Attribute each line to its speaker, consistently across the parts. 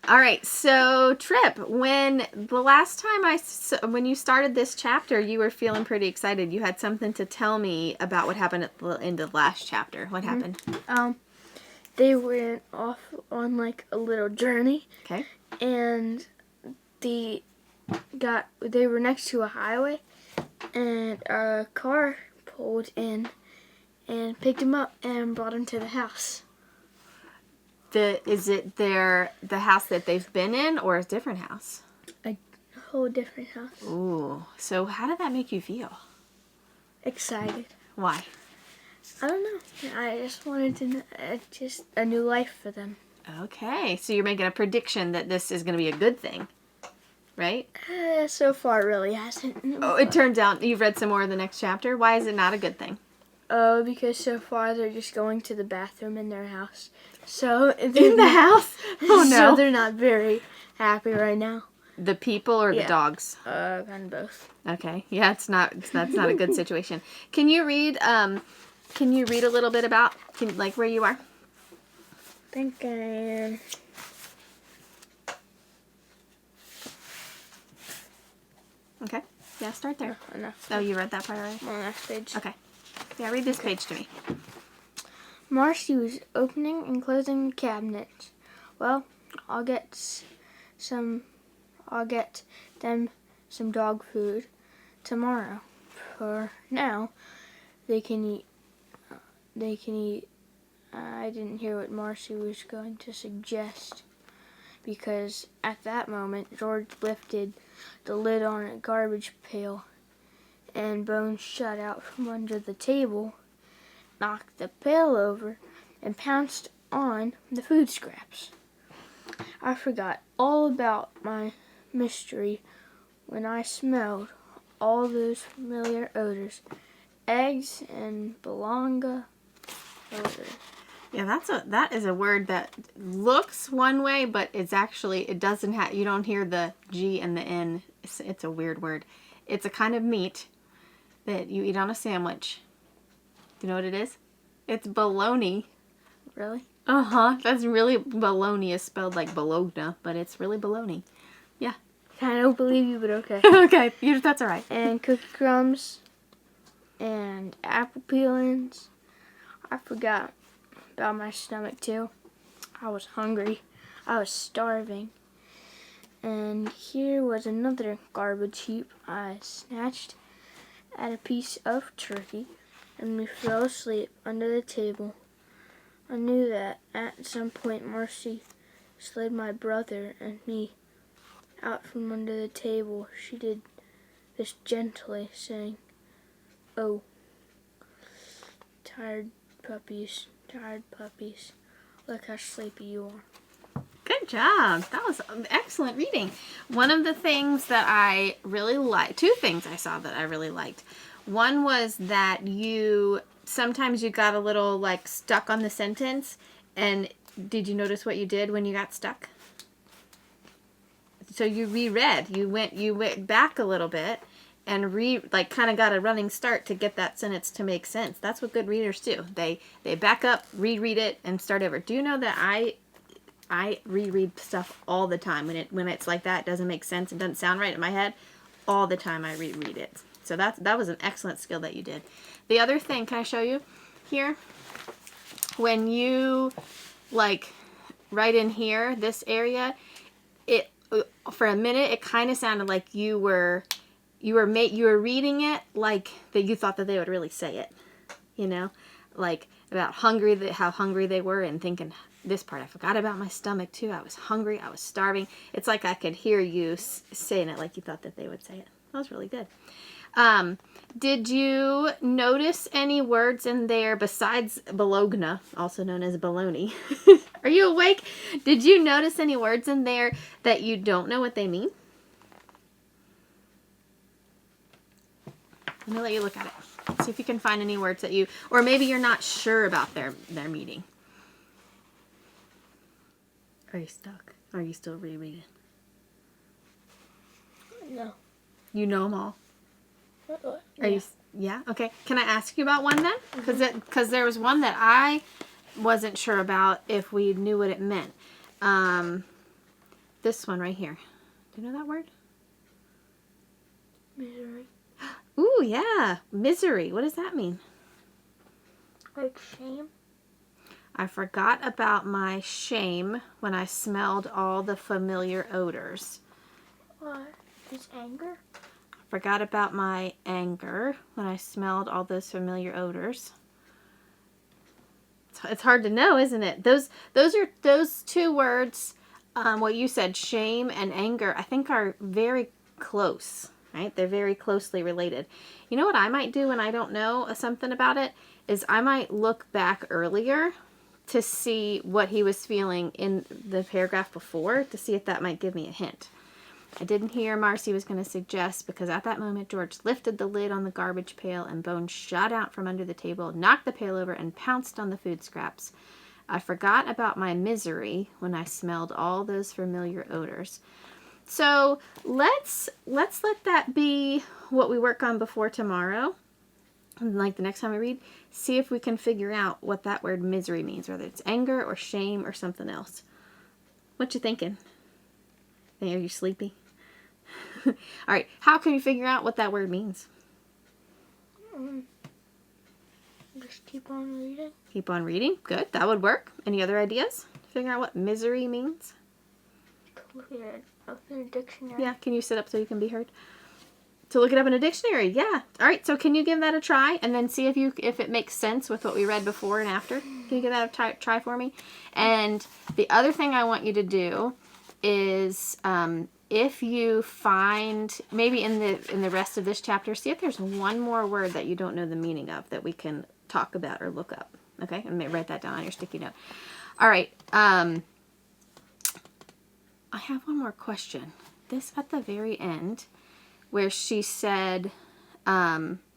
Speaker 1: All right, so Trip, when the last time when you started this chapter, you were feeling pretty excited. You had something to tell me about what happened at the end of the last chapter. What happened?
Speaker 2: They went off on like a little journey.
Speaker 1: Okay.
Speaker 2: And they were next to a highway, and a car pulled in and picked them up and brought them to the house.
Speaker 1: Is it the house that they've been in, or a different house?
Speaker 2: A whole different house.
Speaker 1: Ooh. So how did that make you feel?
Speaker 2: Excited.
Speaker 1: Why?
Speaker 2: I don't know. I just wanted to just a new life for them.
Speaker 1: Okay. So you're making a prediction that this is going to be a good thing, right?
Speaker 2: So far, it really hasn't.
Speaker 1: Oh, it turns out you've read some more of the next chapter. Why is it not a good thing?
Speaker 2: Oh, because so far they're just going to the bathroom in their house. So
Speaker 1: In the house? Oh no.
Speaker 2: So they're not very happy right now.
Speaker 1: The people or the dogs?
Speaker 2: Kind of both.
Speaker 1: Okay. Yeah, that's not a good situation. Can you read a little bit about like where you are?
Speaker 2: I think I am.
Speaker 1: Okay. Yeah, start there.
Speaker 2: No.
Speaker 1: Oh, you read that part already?
Speaker 2: On the next page.
Speaker 1: Okay. Yeah, read this page to me.
Speaker 2: Marcy was opening and closing the cabinets. Well, I'll get them some dog food tomorrow. For now, they can eat. I didn't hear what Marcy was going to suggest, because at that moment George lifted the lid on a garbage pail, and Bones shot out from under the table, knocked the pail over, and pounced on the food scraps. I forgot all about my mystery when I smelled all those familiar odors. Eggs and bologna odor.
Speaker 1: Yeah, that is a word that looks one way, but it doesn't have, you don't hear the G and the N. It's a weird word. It's a kind of meat that you eat on a sandwich. Do you know what it is? It's bologna.
Speaker 2: Really?
Speaker 1: Uh-huh. That's really, bologna is spelled like bologna, but it's really bologna. Yeah.
Speaker 2: I don't believe you, but okay.
Speaker 1: Okay, that's all right.
Speaker 2: And cookie crumbs and apple peelings. I forgot about my stomach too. I was hungry. I was starving. And here was another garbage heap. I snatched at a piece of turkey, and we fell asleep under the table. I knew that at some point Marcy slid my brother and me out from under the table. She did this gently, saying, "Oh, tired puppies, look how sleepy you are."
Speaker 1: Good job. That was excellent reading. One of the things that I really liked, two things I saw that I really liked. One was that sometimes you got a little like stuck on the sentence, and did you notice what you did when you got stuck? So you reread. You went back a little bit and kind of got a running start to get that sentence to make sense. That's what good readers do. They back up, reread it, and start over. Do you know that I reread stuff all the time when it's like that, it doesn't make sense, it doesn't sound right in my head. All the time I reread it. So that was an excellent skill that you did. The other thing, can I show you here? When you right in here, this area, it for a minute it kind of sounded like you were reading it like that you thought that they would really say it. You know, like about how hungry they were, and thinking, this part, I forgot about my stomach too. I was hungry. I was starving. It's like I could hear you saying it like you thought that they would say it. That was really good. Did you notice any words in there besides bologna, also known as bologna? Are you awake? Did you notice any words in there that you don't know what they mean? Let me let you look at it. See if you can find any words that or maybe you're not sure about their meaning. Are you stuck? Are you still rereading?
Speaker 2: No.
Speaker 1: You know them all?
Speaker 2: Yeah.
Speaker 1: Are you? Yeah? Okay. Can I ask you about one then? Because there was one that I wasn't sure about if we knew what it meant. this one right here. Do you know that word?
Speaker 2: Misery.
Speaker 1: Ooh, yeah. Misery. What does that mean?
Speaker 2: Like shame.
Speaker 1: I forgot about my shame when I smelled all the familiar odors.
Speaker 2: What? Is anger?
Speaker 1: Forgot about my anger when I smelled all those familiar odors. It's hard to know, isn't it? Those two words, what you said, shame and anger, I think are very close, right? They're very closely related. You know what I might do when I don't know something about it is I might look back earlier to see what he was feeling in the paragraph before to see if that might give me a hint. I didn't hear Marcy was going to suggest because at that moment George lifted the lid on the garbage pail and Bones shot out from under the table, knocked the pail over, and pounced on the food scraps. I forgot about my misery when I smelled all those familiar odors. So let's let that be what we work on before tomorrow. And like the next time we read, see if we can figure out what that word misery means, whether it's anger or shame or something else. What you thinking? Are you sleepy? All right, how can you figure out what that word means?
Speaker 2: Just keep on reading.
Speaker 1: Keep on reading. Good, that would work. Any other ideas? Figure out what misery means?
Speaker 2: Look at it up in a dictionary.
Speaker 1: Yeah, can you sit up so you can be heard? To look it up in a dictionary, yeah. All right, so can you give that a try and then see if it makes sense with what we read before and after? Can you give that a try for me? And the other thing I want you to do is if you find, maybe in the rest of this chapter, see if there's one more word that you don't know the meaning of that we can talk about or look up. Okay, and write that down on your sticky note. All right, I have one more question. This at the very end, where she said, actually,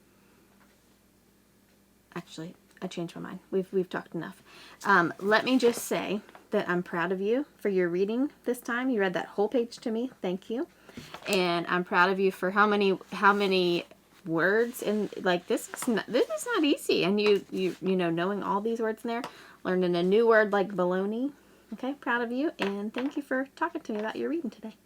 Speaker 1: I changed my mind. We've talked enough. Let me just say that I'm proud of you for your reading this time. You read that whole page to me. Thank you. And I'm proud of you for how many words in like this is not easy. And you know, knowing all these words in there, learning a new word like baloney. Okay, proud of you, and thank you for talking to me about your reading today.